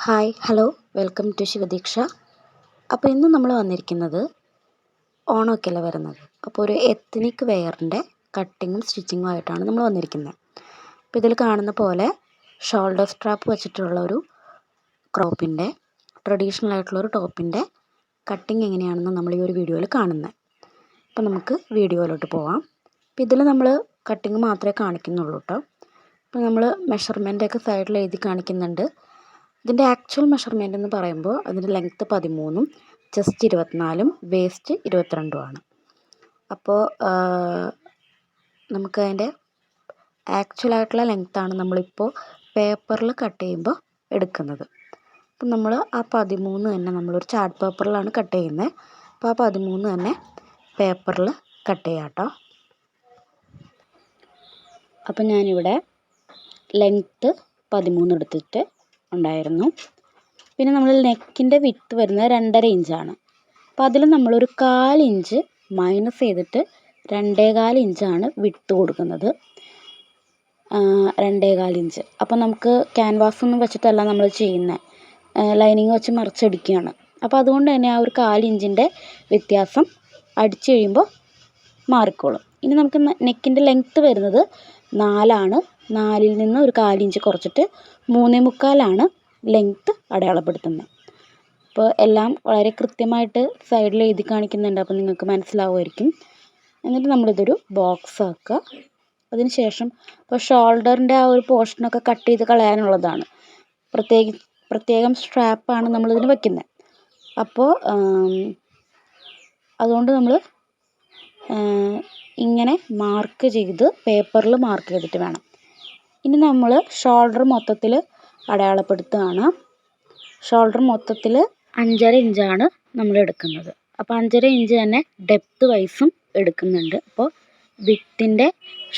Hi hello welcome to Shivadeeksha. അപ്പോൾ ഇന്ന് നമ്മൾ വന്നിരിക്കുന്നത് ഓണമൊക്കെയല്ലേ വരുന്നത്. അപ്പോൾ ഒരു എത്നിക് വെയറിൻ്റെ കട്ടിങ്ങും സ്റ്റിച്ചിങ്ങും ആയിട്ടാണ് നമ്മൾ വന്നിരിക്കുന്നത്. അപ്പോൾ ഇതിൽ കാണുന്ന പോലെ ഷോൾഡർ സ്ട്രാപ്പ് വെച്ചിട്ടുള്ള ഒരു ക്രോപ്പിൻ്റെ ട്രഡീഷണൽ ആയിട്ടുള്ളൊരു ടോപ്പിൻ്റെ കട്ടിങ് എങ്ങനെയാണെന്ന് നമ്മൾ ഈ ഒരു വീഡിയോയിൽ കാണുന്നത്. അപ്പോൾ നമുക്ക് വീഡിയോയിലോട്ട് പോവാം. അപ്പോൾ ഇതിൽ നമ്മൾ കട്ടിങ് മാത്രമേ കാണിക്കുന്നുള്ളൂ കേട്ടോ. അപ്പോൾ നമ്മൾ മെഷർമെൻറ്റൊക്കെ സൈഡിൽ എഴുതി കാണിക്കുന്നുണ്ട്. ഇതിൻ്റെ ആക്ച്വൽ മെഷർമെൻ്റ് എന്ന് പറയുമ്പോൾ അതിൻ്റെ ലെങ്ത്ത് 13ഉം ചെസ്റ്റ് 24ഉം വേസ്റ്റ് 22ഉമാണ്. അപ്പോൾ നമുക്കതിൻ്റെ ആക്ച്വലായിട്ടുള്ള ലെങ്ത്താണ് നമ്മളിപ്പോൾ പേപ്പറിൽ കട്ട് ചെയ്യുമ്പോൾ എടുക്കുന്നത്. അപ്പം നമ്മൾ ആ 13 തന്നെ നമ്മളൊരു ചാർട്ട് പേപ്പറിലാണ് കട്ട് ചെയ്യുന്നത്. അപ്പോൾ ആ 13 തന്നെ പേപ്പറിൽ കട്ട് ചെയ്യാം കേട്ടോ. അപ്പം ഞാനിവിടെ ലെങ്ത്ത് 13 എടുത്തിട്ട് ഉണ്ടായിരുന്നു. പിന്നെ നമ്മൾ നെക്കിൻ്റെ വിഡ്ത്ത് വരുന്നത് 2.5 ഇഞ്ചാണ്. അപ്പോൾ അതിൽ നമ്മളൊരു 1/4 ഇഞ്ച് മൈനസ് ചെയ്തിട്ട് 2.25 ഇഞ്ചാണ് വിഡ്ത്ത് കൊടുക്കുന്നത്. 2.25 ഇഞ്ച്. അപ്പോൾ നമുക്ക് ക്യാൻവാസ് ഒന്നും വെച്ചിട്ടല്ല നമ്മൾ ചെയ്യുന്നത്, ലൈനിങ് വെച്ച് മറിച്ചടിക്കുകയാണ്. അപ്പോൾ അതുകൊണ്ട് തന്നെ ആ ഒരു 1/4 ഇഞ്ചിൻ്റെ വ്യത്യാസം അടിച്ചു കഴിയുമ്പോൾ മാറിക്കോളും. ഇനി നമുക്ക് നെക്കിൻ്റെ ലെങ്ത്ത് വരുന്നത് 4ആണ്. 4ൽ നിന്ന് ഒരു 1/4 ഇഞ്ച് കുറച്ചിട്ട് 3.25 ലെങ്ത്ത് അടയാളപ്പെടുത്തുന്നത്. അപ്പോൾ എല്ലാം വളരെ കൃത്യമായിട്ട് സൈഡിൽ എഴുതി കാണിക്കുന്നുണ്ട്, അപ്പോൾ നിങ്ങൾക്ക് മനസ്സിലാവുമായിരിക്കും. എന്നിട്ട് നമ്മളിതൊരു ബോക്സ് ആക്കുക. അതിന് ശേഷം ഇപ്പോൾ ഷോൾഡറിൻ്റെ ആ ഒരു പോർഷനൊക്കെ കട്ട് ചെയ്ത് കളയാനുള്ളതാണ്. പ്രത്യേകം സ്ട്രാപ്പാണ് നമ്മളിതിന് വയ്ക്കുന്നത്. അപ്പോൾ അതുകൊണ്ട് നമ്മൾ ഇങ്ങനെ മാർക്ക് ചെയ്ത് പേപ്പറിൽ മാർക്ക് ചെയ്തിട്ട് വേണം. ഇനി നമ്മൾ ഷോൾഡർ മൊത്തത്തിൽ അടയാളപ്പെടുത്തുകയാണ്. ഷോൾഡർ മൊത്തത്തിൽ 5.5 ഇഞ്ചാണ് നമ്മൾ എടുക്കുന്നത്. അപ്പോൾ 5.5 ഇഞ്ച് തന്നെ ഡെപ്ത്ത് വൈസും എടുക്കുന്നുണ്ട്. അപ്പോൾ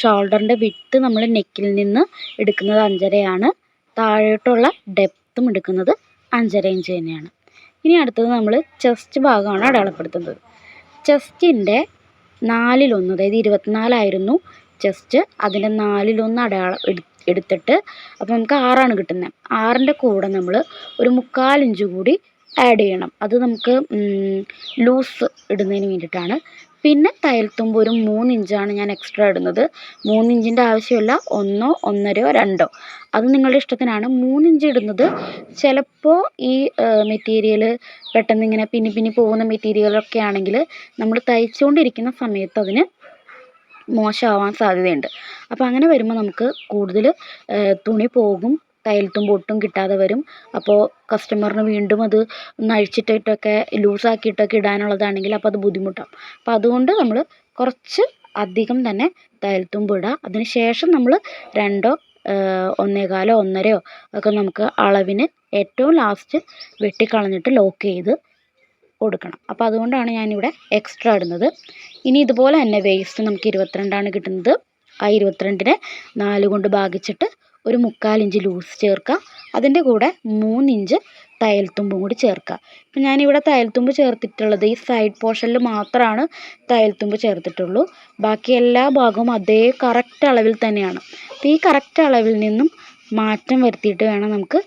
ഷോൾഡറിൻ്റെ വിഡ്ത്ത് നമ്മൾ നെക്കിൽ നിന്ന് എടുക്കുന്നത് 5.5ആണ്. താഴോട്ടുള്ള ഡെപ്ത്തും എടുക്കുന്നത് 5.5 ഇഞ്ച് തന്നെയാണ്. ഇനി അടുത്തത് നമ്മൾ ചെസ്റ്റ് ഭാഗമാണ് അടയാളപ്പെടുത്തുന്നത്. ചെസ്റ്റിൻ്റെ 4/1, അതായത് 24ആയിരുന്നു ചെസ്റ്റ്, അതിൻ്റെ 4/1 എടുത്തിട്ട് അപ്പോൾ നമുക്ക് 6ആണ് കിട്ടുന്നത്. 6ൻ്റെ കൂടെ നമ്മൾ ഒരു 3/4 ഇഞ്ച് കൂടി ആഡ് ചെയ്യണം. അത് നമുക്ക് ലൂസ് ഇടുന്നതിന് വേണ്ടിയിട്ടാണ്. പിന്നെ തയ്യൽത്തുമ്പ് ഒരു 3 ഇഞ്ചാണ് ഞാൻ എക്സ്ട്രാ ഇടുന്നത്. 3 ഇഞ്ചിൻ്റെ ആവശ്യമില്ല, 1, 1.5, 2 അത് നിങ്ങളുടെ ഇഷ്ടത്തിനാണ്. 3 ഇഞ്ച് ഇടുന്നത് ചിലപ്പോൾ ഈ മെറ്റീരിയൽ പെട്ടെന്ന് ഇങ്ങനെ പിന്നി പോകുന്ന മെറ്റീരിയലൊക്കെ ആണെങ്കിൽ നമ്മൾ തയ്ച്ചുകൊണ്ടിരിക്കുന്ന സമയത്ത് അതിന് മോശമാവാൻ സാധ്യതയുണ്ട്. അപ്പോൾ അങ്ങനെ വരുമ്പോൾ നമുക്ക് കൂടുതൽ തുണി പോകും, തയ്യൽത്തുമ്പ് ഒട്ടും കിട്ടാതെ വരും. അപ്പോൾ കസ്റ്റമറിന് വീണ്ടും അത് ഒന്ന് അഴിച്ചിട്ടിട്ടൊക്കെ ലൂസാക്കിയിട്ടൊക്കെ ഇടാനുള്ളതാണെങ്കിൽ അപ്പോൾ അത് ബുദ്ധിമുട്ടാവും. അപ്പോൾ അതുകൊണ്ട് നമ്മൾ കുറച്ച് അധികം തന്നെ തയ്യൽത്തുമ്പ് ഇടുക. അതിന് ശേഷം നമ്മൾ 2, 1.25, 1.5 ഒക്കെ നമുക്ക് അളവിന് ഏറ്റവും ലാസ്റ്റ് വെട്ടിക്കളഞ്ഞിട്ട് ലോക്ക് ചെയ്ത് കൊടുക്കണം. അപ്പോൾ അതുകൊണ്ടാണ് ഞാനിവിടെ എക്സ്ട്രാ ഇടുന്നത്. ഇനി ഇതുപോലെ തന്നെ വേസ്റ്റ് നമുക്ക് 22ആണ് കിട്ടുന്നത്. ആ 22നെ 4 കൊണ്ട് ഭാഗിച്ചിട്ട് ഒരു 3/4 ഇഞ്ച് ലൂസ് ചേർക്കുക. അതിൻ്റെ കൂടെ 3 ഇഞ്ച് തയ്യൽത്തുമ്പും കൂടി ചേർക്കുക. ഇപ്പം ഞാനിവിടെ തയ്യൽത്തുമ്പ് ചേർത്തിട്ടുള്ളത് ഈ സൈഡ് പോർഷനിൽ മാത്രമാണ് തയ്യൽത്തുമ്പ് ചേർത്തിട്ടുള്ളൂ. ബാക്കി എല്ലാ ഭാഗവും അതേ കറക്റ്റ് അളവിൽ തന്നെയാണ്. അപ്പോൾ ഈ കറക്റ്റ് അളവിൽ നിന്നും മാറ്റം വരുത്തിയിട്ട് വേണം നമുക്ക്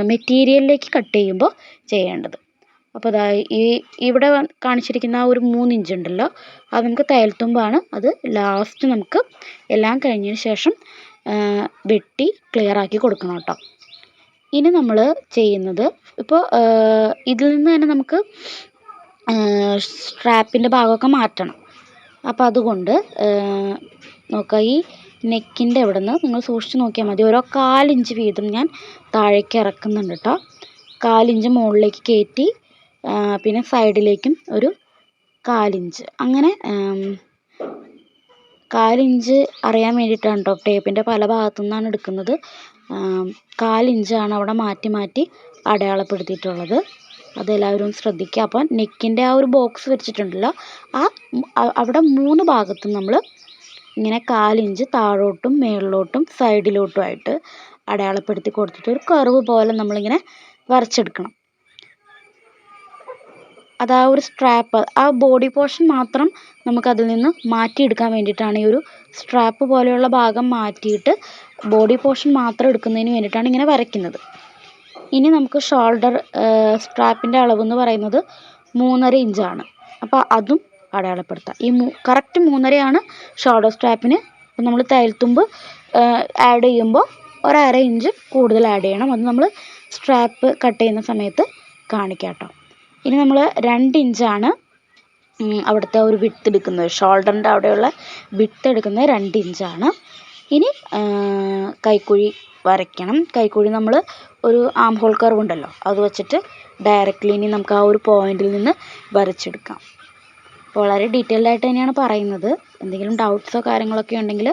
മെറ്റീരിയലിലേക്ക് കട്ട് ചെയ്യുമ്പോൾ ചെയ്യേണ്ടത്. അപ്പോൾ അതാ ഇവിടെ കാണിച്ചിരിക്കുന്ന ആ ഒരു 3 ഇഞ്ച് ഉണ്ടല്ലോ, അത് നമുക്ക് തയ്യൽത്തുമ്പാണ്. അത് ലാസ്റ്റ് നമുക്ക് എല്ലാം കഴിഞ്ഞതിന് ശേഷം വെട്ടി ക്ലിയർ ആക്കി കൊടുക്കണം കേട്ടോ. ഇനി നമ്മൾ ചെയ്യുന്നത് ഇപ്പോൾ ഇതിൽ നിന്ന് തന്നെ നമുക്ക് സ്ട്രാപ്പിൻ്റെ ഭാഗമൊക്കെ മാറ്റണം. അപ്പോൾ അതുകൊണ്ട് നോക്കുക, ഈ നെക്കിൻ്റെ അവിടെ നിന്ന് നിങ്ങൾ സൂക്ഷിച്ച് നോക്കിയാൽ മതി. ഓരോ 1/4 ഇഞ്ച് വീതം ഞാൻ താഴേക്ക് ഇറക്കുന്നുണ്ട് കേട്ടോ. 1/4 ഇഞ്ച് മുകളിലേക്ക് കയറ്റി, പിന്നെ സൈഡിലേക്കും ഒരു 1/4 ഇഞ്ച്, അങ്ങനെ 1/4 ഇഞ്ച് അറിയാൻ വേണ്ടിയിട്ടാണ് കേട്ടോ. ടേപ്പിൻ്റെ പല ഭാഗത്തു നിന്നാണ് എടുക്കുന്നത്. 1/4 ഇഞ്ചാണ് അവിടെ മാറ്റി അടയാളപ്പെടുത്തിയിട്ടുള്ളത്. അതെല്ലാവരും ശ്രദ്ധിക്കുക. അപ്പോൾ നെക്കിൻ്റെ ആ ഒരു ബോക്സ് വെച്ചിട്ടുണ്ടല്ലോ, അവിടെ 3 ഭാഗത്തും നമ്മൾ ഇങ്ങനെ 1/4 ഇഞ്ച് താഴോട്ടും മേളിലോട്ടും സൈഡിലോട്ടുമായിട്ട് അടയാളപ്പെടുത്തി കൊടുത്തിട്ട് ഒരു കർവ് പോലെ നമ്മളിങ്ങനെ വരച്ചെടുക്കണം. അത് ആ ഒരു സ്ട്രാപ്പ്, ആ ബോഡി പോർഷൻ മാത്രം നമുക്കതിൽ നിന്ന് മാറ്റിയെടുക്കാൻ വേണ്ടിയിട്ടാണ് ഈ ഒരു സ്ട്രാപ്പ് പോലെയുള്ള ഭാഗം മാറ്റിയിട്ട് ബോഡി പോർഷൻ മാത്രം എടുക്കുന്നതിന് വേണ്ടിയിട്ടാണ് ഇങ്ങനെ വരയ്ക്കുന്നത്. ഇനി നമുക്ക് ഷോൾഡർ സ്ട്രാപ്പിൻ്റെ അളവെന്ന് പറയുന്നത് 3.5 ഇഞ്ചാണ്. അപ്പോൾ അതും അടയാളപ്പെടുത്താം. കറക്റ്റ് 3.5 ഷോൾഡർ സ്ട്രാപ്പിന്. അപ്പോൾ നമ്മൾ തയ്യൽത്തുമ്പ് ആഡ് ചെയ്യുമ്പോൾ 1/2 ഇഞ്ച് കൂടുതൽ ആഡ് ചെയ്യണം. അത് നമ്മൾ സ്ട്രാപ്പ് കട്ട് ചെയ്യുന്ന സമയത്ത് കാണിക്കാം കേട്ടോ. ഇനി നമ്മൾ 2 ഇഞ്ചാണ് അവിടുത്തെ ഒരു വിഡ്ത്ത് എടുക്കുന്നത്. ഷോൾഡറിൻ്റെ അവിടെയുള്ള വിഡ്ത്ത് എടുക്കുന്നത് 2 ഇഞ്ചാണ്. ഇനി കൈക്കുഴി വരയ്ക്കണം. കൈക്കുഴി നമ്മൾ ഒരു ആം ഹോൾ കർവ് ഉണ്ടല്ലോ, അത് വെച്ചിട്ട് ഡയറക്റ്റ്ലി ഇനി നമുക്ക് ആ ഒരു പോയിന്റിൽ നിന്ന് വരച്ചെടുക്കാം. വളരെ ഡീറ്റെയിൽഡ് ആയിട്ട് തന്നെയാണ് പറയുന്നത്. എന്തെങ്കിലും ഡൗട്ട്സോ കാര്യങ്ങളൊക്കെ ഉണ്ടെങ്കിൽ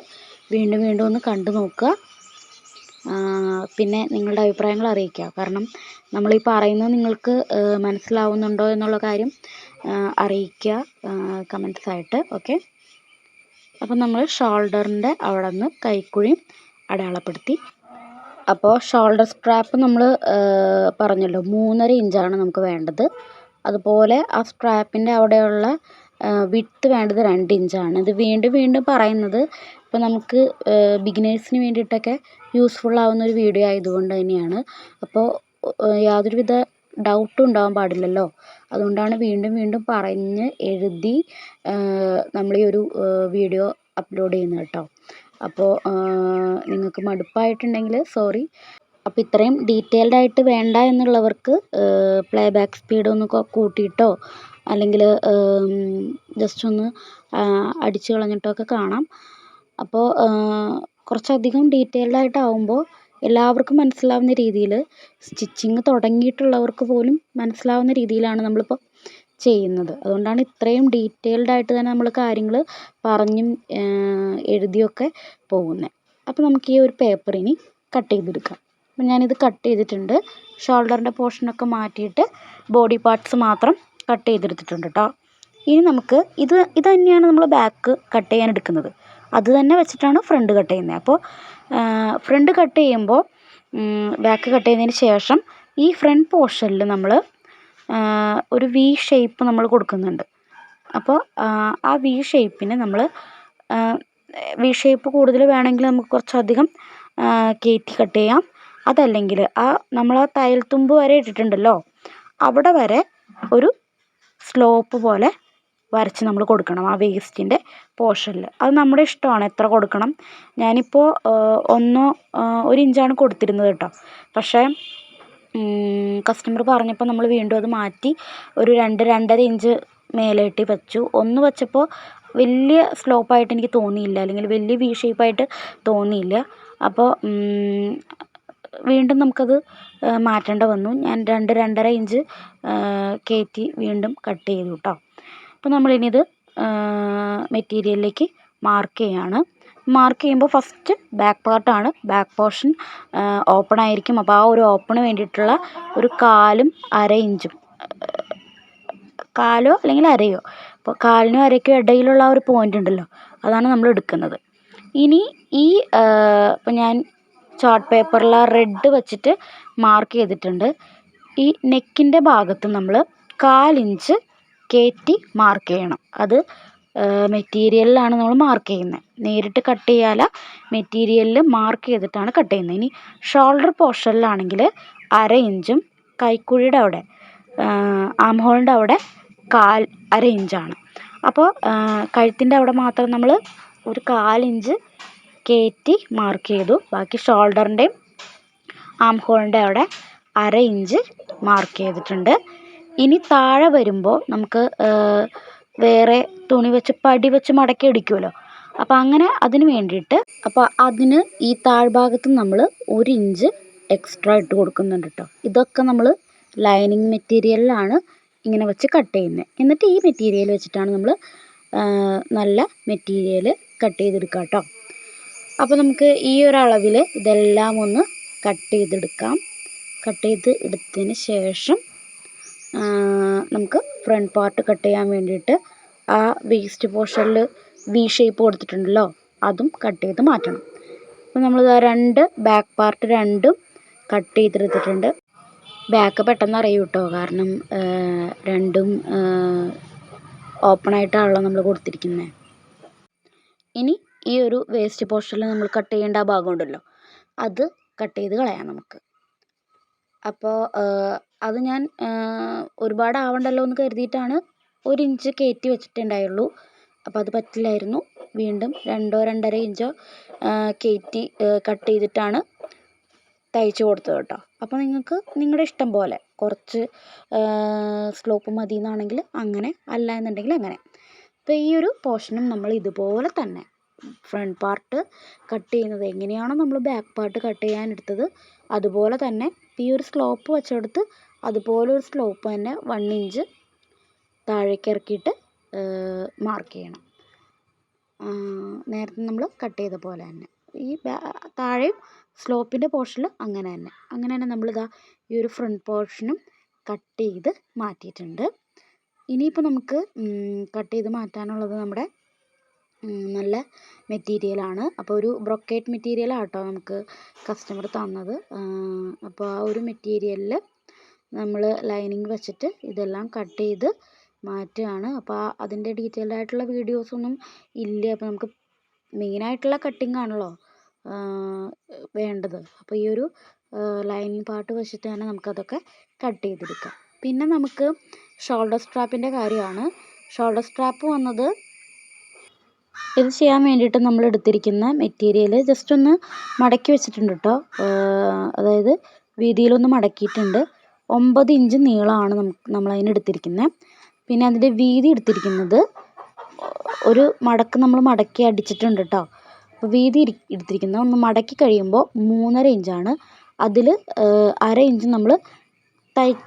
വീണ്ടും വീണ്ടും ഒന്ന് കണ്ടു നോക്കുക. പിന്നെ നിങ്ങളുടെ അഭിപ്രായങ്ങൾ അറിയിക്കുക. കാരണം നമ്മളീ പറയുന്നത് നിങ്ങൾക്ക് മനസ്സിലാവുന്നുണ്ടോ എന്നുള്ള കാര്യം അറിയിക്കുക കമൻറ്റ്സ് ആയിട്ട്. ഓക്കെ, അപ്പം നമ്മൾ ഷോൾഡറിൻ്റെ അവിടെ നിന്ന് കൈക്കുഴിയും അടയാളപ്പെടുത്തി. അപ്പോൾ ഷോൾഡർ സ്ട്രാപ്പ് നമ്മൾ പറഞ്ഞല്ലോ 3.5 ഇഞ്ചാണ് നമുക്ക് വേണ്ടത്. അതുപോലെ ആ സ്ട്രാപ്പിൻ്റെ അവിടെയുള്ള വിഡ്ത്ത് വേണ്ടത് 2 ഇഞ്ചാണ്. ഇത് വീണ്ടും വീണ്ടും പറയുന്നത് ഇപ്പോൾ നമുക്ക് ബിഗിനേഴ്സിന് വേണ്ടിയിട്ടൊക്കെ യൂസ്ഫുൾ ആവുന്ന ഒരു വീഡിയോ ആയതുകൊണ്ട് തന്നെയാണ്. അപ്പോൾ യാതൊരുവിധ ഡൗട്ടും ഉണ്ടാവാൻ പാടില്ലല്ലോ. അതുകൊണ്ടാണ് വീണ്ടും വീണ്ടും പറഞ്ഞ് എഴുതി നമ്മൾ ഈ ഒരു വീഡിയോ അപ്ലോഡ് ചെയ്യുന്നത് കേട്ടോ. അപ്പോൾ നിങ്ങൾക്ക് മടുപ്പായിട്ടുണ്ടെങ്കിൽ സോറി. അപ്പോൾ ഇത്രയും ഡീറ്റെയിൽഡ് ആയിട്ട് വേണ്ട എന്നുള്ളവർക്ക് പ്ലേ ബാക്ക് സ്പീഡ് ഒന്ന് കൂട്ടിയിട്ടോ അല്ലെങ്കിൽ ജസ്റ്റ് ഒന്ന് അടിച്ചു കളഞ്ഞിട്ടൊക്കെ കാണാം. അപ്പോൾ കുറച്ചധികം ഡീറ്റെയിൽഡ് ആയിട്ടാവുമ്പോൾ എല്ലാവർക്കും മനസ്സിലാവുന്ന രീതിയിൽ, സ്റ്റിച്ചിങ് തുടങ്ങിയിട്ടുള്ളവർക്ക് പോലും മനസ്സിലാവുന്ന രീതിയിലാണ് നമ്മളിപ്പോൾ ചെയ്യുന്നത്. അതുകൊണ്ടാണ് ഇത്രയും ഡീറ്റെയിൽഡ് ആയിട്ട് തന്നെ നമ്മൾ കാര്യങ്ങൾ പറഞ്ഞും എഴുതിയൊക്കെ പോകുന്നത്. അപ്പോൾ നമുക്ക് ഈ ഒരു പേപ്പർ ഇനി കട്ട് ചെയ്തെടുക്കാം. അപ്പം ഞാനിത് കട്ട് ചെയ്തിട്ടുണ്ട്. ഷോൾഡറിൻ്റെ പോർഷനൊക്കെ മാറ്റിയിട്ട് ബോഡി പാർട്സ് മാത്രം കട്ട് ചെയ്തെടുത്തിട്ടുണ്ട് കേട്ടോ. ഇനി നമുക്ക് ഇത് തന്നെയാണ് നമ്മൾ ബാക്ക് കട്ട് ചെയ്യാൻ എടുക്കുന്നത്. അത് തന്നെ വെച്ചിട്ടാണ് ഫ്രണ്ട് കട്ട് ചെയ്യുന്നത്. അപ്പോൾ ഫ്രണ്ട് കട്ട് ചെയ്യുമ്പോൾ ബാക്ക് കട്ട് ചെയ്തതിന് ശേഷം ഈ ഫ്രണ്ട് പോർഷനിൽ നമ്മൾ ഒരു വി ഷേപ്പ് നമ്മൾ കൊടുക്കുന്നുണ്ട്. അപ്പോൾ ആ വി ഷേപ്പിന് നമ്മൾ വി ഷേപ്പ് കൂടുതൽ വേണമെങ്കിൽ നമുക്ക് കുറച്ചധികം കയറ്റി കട്ട് ചെയ്യാം. അതല്ലെങ്കിൽ നമ്മൾ ആ തയ്യൽ തുമ്പ് വരെ ഇട്ടിട്ടുണ്ടല്ലോ, അവിടെ വരെ ഒരു സ്ലോപ്പ് പോലെ വരച്ച് നമ്മൾ കൊടുക്കണം ആ വേസ്റ്റിൻ്റെ പോർഷനിൽ. അത് നമ്മുടെ ഇഷ്ടമാണ് എത്ര കൊടുക്കണം. ഞാനിപ്പോൾ 1 ഇഞ്ചാണ് കൊടുത്തിരുന്നത് കേട്ടോ. പക്ഷേ കസ്റ്റമർ പറഞ്ഞപ്പോൾ നമ്മൾ വീണ്ടും അത് മാറ്റി ഒരു 2-2.5 ഇഞ്ച് മേലേട്ടി വെച്ചു. 1 വെച്ചപ്പോൾ വലിയ സ്ലോപ്പായിട്ട് എനിക്ക് തോന്നിയില്ല, അല്ലെങ്കിൽ വലിയ വി ഷേപ്പായിട്ട് തോന്നിയില്ല. അപ്പോൾ വീണ്ടും നമുക്കത് മാറ്റേണ്ട വന്നു. ഞാൻ 2-2.5 ഇഞ്ച് കയറ്റി വീണ്ടും കട്ട് ചെയ്തു കേട്ടോ. അപ്പോൾ നമ്മളിനി ഇത് മെറ്റീരിയലിലേക്ക് മാർക്ക് ചെയ്യാണ്. മാർക്ക് ചെയ്യുമ്പോൾ ഫസ്റ്റ് ബാക്ക് പാർട്ടാണ്. ബാക്ക് പോർഷൻ ഓപ്പൺ ആയിരിക്കും. അപ്പോൾ ആ ഒരു ഓപ്പണ് വേണ്ടിയിട്ടുള്ള ഒരു 1/4 ഇഞ്ചും, 1/4 അല്ലെങ്കിൽ 1/2. അപ്പോൾ 1/4നും 1/2ക്കും ഇടയിലുള്ള ആ ഒരു പോയിൻ്റ് ഉണ്ടല്ലോ, അതാണ് നമ്മൾ എടുക്കുന്നത്. ഇനി ഇപ്പോൾ ഞാൻ ചാർട്ട് പേപ്പറിൽ ആ റെഡ് വെച്ചിട്ട് മാർക്ക് ചെയ്തിട്ടുണ്ട്. ഈ നെക്കിൻ്റെ ഭാഗത്ത് നമ്മൾ 1/4 ഇഞ്ച് കയറ്റി മാർക്ക് ചെയ്യണം. അത് മെറ്റീരിയലിലാണ് നമ്മൾ മാർക്ക് ചെയ്യുന്നത്. നേരിട്ട് കട്ട് ചെയ്യാല, മെറ്റീരിയലിൽ മാർക്ക് ചെയ്തിട്ടാണ് കട്ട് ചെയ്യുന്നത്. ഇനി ഷോൾഡർ പോർഷനിലാണെങ്കിൽ 1/2 ഇഞ്ചും കൈക്കുഴിയുടെ അവിടെ ആം ഹോളിൻ്റെ അവിടെ 1/4 ഇഞ്ചാണ്. അപ്പോൾ കഴുത്തിൻ്റെ അവിടെ മാത്രം നമ്മൾ ഒരു 1/4 ഇഞ്ച് കയറ്റി മാർക്ക് ചെയ്തു. ബാക്കി ഷോൾഡറിൻ്റെയും ആം ഹോളിൻ്റെ അവിടെ 1/2 ഇഞ്ച് മാർക്ക് ചെയ്തിട്ടുണ്ട്. ഇനി താഴെ വരുമ്പോൾ നമുക്ക് വേറെ തുണി വെച്ച് പടി വെച്ച് മടക്കി അടിക്കുമല്ലോ. അപ്പോൾ അങ്ങനെ അതിന് വേണ്ടിയിട്ട്, അപ്പോൾ അതിന് ഈ താഴ്ഭാഗത്ത് നമ്മൾ 1 ഇഞ്ച് എക്സ്ട്രാ ഇട്ട് കൊടുക്കുന്നുണ്ട് കേട്ടോ. ഇതൊക്കെ നമ്മൾ ലൈനിങ് മെറ്റീരിയലിലാണ് ഇങ്ങനെ വെച്ച് കട്ട് ചെയ്യുന്നത്. എന്നിട്ട് ഈ മെറ്റീരിയൽ വെച്ചിട്ടാണ് നമ്മൾ നല്ല മെറ്റീരിയൽ കട്ട് ചെയ്തെടുക്കുക കേട്ടോ. അപ്പോൾ നമുക്ക് ഈ ഒരു അളവിൽ ഇതെല്ലാം ഒന്ന് കട്ട് ചെയ്തെടുക്കാം. കട്ട് ചെയ്ത് എടുത്തതിന് ശേഷം നമുക്ക് ഫ്രണ്ട് പാർട്ട് കട്ട് ചെയ്യാൻ വേണ്ടിയിട്ട് ആ വേസ്റ്റ് പോർഷനിൽ വി ഷേപ്പ് കൊടുത്തിട്ടുണ്ടല്ലോ, അതും കട്ട് ചെയ്ത് മാറ്റണം. അപ്പോൾ നമ്മൾ ബാക്ക് പാർട്ട് രണ്ടും കട്ട് ചെയ്തെടുത്തിട്ടുണ്ട്. ബാക്ക് പെട്ടെന്ന് അറിയും കേട്ടോ, കാരണം രണ്ടും ഓപ്പണായിട്ടാണല്ലോ നമ്മൾ കൊടുത്തിരിക്കുന്നത്. ഇനി ഈ ഒരു വേസ്റ്റ് പോർഷനിൽ നമ്മൾ കട്ട് ചെയ്യേണ്ട ആ ഭാഗം ഉണ്ടല്ലോ, അത് കട്ട് ചെയ്ത് കളയാം നമുക്ക്. അപ്പോൾ അത് ഞാൻ ഒരുപാട് ആവണ്ടല്ലോ എന്ന് കരുതിയിട്ടാണ് 1 ഇഞ്ച് കയറ്റി വെച്ചിട്ടുണ്ടായുള്ളൂ. അപ്പോൾ അത് പറ്റില്ലായിരുന്നു. വീണ്ടും 2-2.5 ഇഞ്ചോ കയറ്റി കട്ട് ചെയ്തിട്ടാണ് തയ്ച്ച് കൊടുത്തത് കേട്ടോ. അപ്പോൾ നിങ്ങൾക്ക് നിങ്ങളുടെ ഇഷ്ടം പോലെ കുറച്ച് സ്ലോപ്പ് മതി എന്നാണെങ്കിൽ അങ്ങനെ, അല്ല എന്നുണ്ടെങ്കിൽ അങ്ങനെ. അപ്പോൾ ഈ ഒരു പോർഷനും നമ്മൾ ഇതുപോലെ തന്നെ ഫ്രണ്ട് പാർട്ട് കട്ട് ചെയ്യുന്നത് എങ്ങനെയാണോ നമ്മൾ ബാക്ക് പാർട്ട് കട്ട് ചെയ്യാൻ എടുത്തത് അതുപോലെ തന്നെ ഈ ഒരു സ്ലോപ്പ് വെച്ചെടുത്ത് അതുപോലെ ഒരു സ്ലോപ്പ് തന്നെ 1 ഇഞ്ച് താഴേക്ക് ഇറക്കിയിട്ട് മാർക്ക് ചെയ്യണം. നേരത്തെ നമ്മൾ കട്ട് ചെയ്ത പോലെ തന്നെ ഈ താഴെയും സ്ലോപ്പിൻ്റെ പോർഷനിൽ അങ്ങനെ തന്നെ നമ്മളിതാ ഈ ഒരു ഫ്രണ്ട് പോർഷനും കട്ട് ചെയ്ത് മാറ്റിയിട്ടുണ്ട്. ഇനിയിപ്പോൾ നമുക്ക് കട്ട് ചെയ്ത് മാറ്റാനുള്ളത് നമ്മുടെ നല്ല മെറ്റീരിയലാണ്. അപ്പോൾ ഒരു ബ്രൊക്കേറ്റ് മെറ്റീരിയലാണ് കേട്ടോ നമുക്ക് കസ്റ്റമർ തന്നത്. അപ്പോൾ ആ ഒരു മെറ്റീരിയലിൽ നമ്മൾ ലൈനിങ് വെച്ചിട്ട് ഇതെല്ലാം കട്ട് ചെയ്ത് മാറ്റുകയാണ്. അപ്പോൾ അതിൻ്റെ ഡീറ്റെയിൽഡ് ആയിട്ടുള്ള വീഡിയോസൊന്നും ഇല്ല. അപ്പോൾ നമുക്ക് മെയിനായിട്ടുള്ള കട്ടിങ് ആണല്ലോ വേണ്ടത്. അപ്പോൾ ഈ ഒരു ലൈനിങ് പാർട്ട് വെച്ചിട്ട് തന്നെ നമുക്കതൊക്കെ കട്ട് ചെയ്തെടുക്കാം. പിന്നെ നമുക്ക് ഷോൾഡർ സ്ട്രാപ്പിൻ്റെ കാര്യമാണ്. ഷോൾഡർ സ്ട്രാപ്പ് വന്നത് ഇത് ചെയ്യാൻ വേണ്ടിയിട്ട് നമ്മൾ എടുത്തിരിക്കുന്ന മെറ്റീരിയൽ ജസ്റ്റ് ഒന്ന് മടക്കി വെച്ചിട്ടുണ്ട് കേട്ടോ. അതായത് വീതിയിലൊന്ന് മടക്കിയിട്ടുണ്ട്. 9 ഇഞ്ച് നീളമാണ് നമ്മളതിന് എടുത്തിരിക്കുന്നത്. പിന്നെ അതിൻ്റെ വീതി എടുത്തിരിക്കുന്നത് ഒരു മടക്ക് നമ്മൾ മടക്കി അടിച്ചിട്ടുണ്ട് കേട്ടോ. അപ്പോൾ വീതി എടുത്തിരിക്കുന്നത് ഒന്ന് മടക്കി കഴിയുമ്പോൾ 3.5 ഇഞ്ചാണ്. അതിൽ 1/2 ഇഞ്ച് നമ്മൾ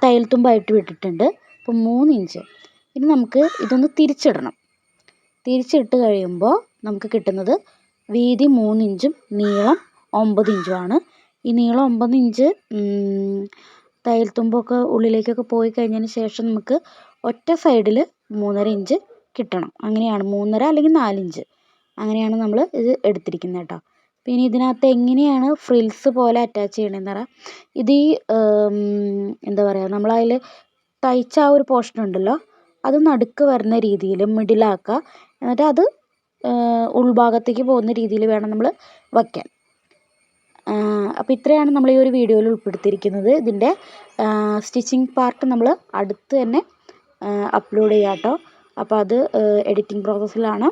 തയ്യൽ തുമ്പായിട്ട് വിട്ടിട്ടുണ്ട്. അപ്പോൾ 3 ഇഞ്ച്. ഇനി നമുക്ക് ഇതൊന്ന് തിരിച്ചിടണം. തിരിച്ചിട്ട് കഴിയുമ്പോൾ നമുക്ക് കിട്ടുന്നത് വീതി 3 ഇഞ്ചും നീളം 9 ഇഞ്ചുമാണ്. ഈ നീളം 9 ഇഞ്ച് തയ്യൽ തുമ്പൊക്കെ ഉള്ളിലേക്കൊക്കെ പോയി കഴിഞ്ഞതിന് ശേഷം നമുക്ക് ഒറ്റ സൈഡിൽ 3.5 ഇഞ്ച് കിട്ടണം. അങ്ങനെയാണ് 3.5 അല്ലെങ്കിൽ 4 ഇഞ്ച് അങ്ങനെയാണ് നമ്മൾ ഇത് എടുത്തിരിക്കുന്നത് കേട്ടോ. പിന്നെ ഇതിനകത്ത് എങ്ങനെയാണ് ഫ്രിൽസ് പോലെ അറ്റാച്ച് ചെയ്യണമെന്ന് പറയാം. ഇത് ഈ എന്താ പറയുക, നമ്മളതിൽ തയ്ച്ച ആ ഒരു പോർഷൻ ഉണ്ടല്ലോ അത് നടുക്ക് വരുന്ന രീതിയിൽ മിഡിലാക്കുക. എന്നിട്ട് അത് ഉൾഭാഗത്തേക്ക് പോകുന്ന രീതിയിൽ വേണം നമ്മൾ വയ്ക്കാൻ. അപ്പോൾ ഇത്രയാണ് നമ്മൾ ഈ ഒരു വീഡിയോയിൽ ഉൾപ്പെടുത്തിയിരിക്കുന്നത്. ഇതിൻ്റെ സ്റ്റിച്ചിങ് പാർട്ട് നമ്മൾ അടുത്ത് തന്നെ അപ്ലോഡ് ചെയ്യാം കേട്ടോ. അപ്പോൾ അത് എഡിറ്റിംഗ് പ്രോസസ്സിലാണ്.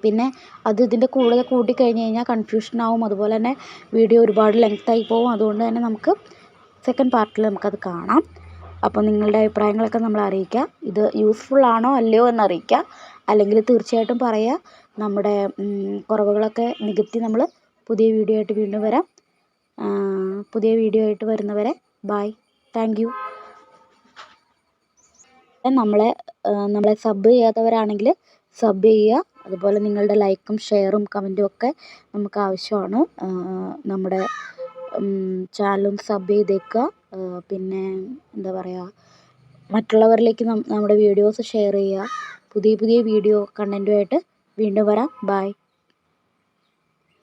പിന്നെ അത് ഇതിൻ്റെ കൂടെ കൂട്ടിക്കഴിഞ്ഞ് കഴിഞ്ഞാൽ കൺഫ്യൂഷൻ ആവും. അതുപോലെ തന്നെ വീഡിയോ ഒരുപാട് ലെങ്തായി പോകും. അതുകൊണ്ട് തന്നെ നമുക്ക് സെക്കൻഡ് പാർട്ടിൽ നമുക്കത് കാണാം. അപ്പോൾ നിങ്ങളുടെ അഭിപ്രായങ്ങളൊക്കെ നമ്മളെ അറിയിക്കുക. ഇത് യൂസ്ഫുൾ ആണോ അല്ലയോ എന്നറിയിക്കുക. അല്ലെങ്കിൽ തീർച്ചയായിട്ടും പറയുക. നമ്മുടെ കുറവുകളൊക്കെ നികത്തി നമ്മൾ പുതിയ വീഡിയോ ആയിട്ട് വീണ്ടും വരാം. പുതിയ വീഡിയോ ആയിട്ട് വരുന്നവരെ ബൈ. Thank you. നമ്മളെ സബ് ചെയ്യാത്തവരാണെങ്കിൽ സബ് ചെയ്യുക. അതുപോലെ നിങ്ങളുടെ ലൈക്കും ഷെയറും കമൻറ്റും ഒക്കെ നമുക്ക് ആവശ്യമാണ്. നമ്മുടെ ചാനലും സബ് ചെയ്തേക്കുക. പിന്നെ എന്താ പറയുക, മറ്റുള്ളവരിലേക്ക് നമ്മുടെ വീഡിയോസ് ഷെയർ ചെയ്യുക. പുതിയ വീഡിയോ കണ്ടൻറ്റുമായിട്ട് വീണ്ടും വരാം. ബൈ.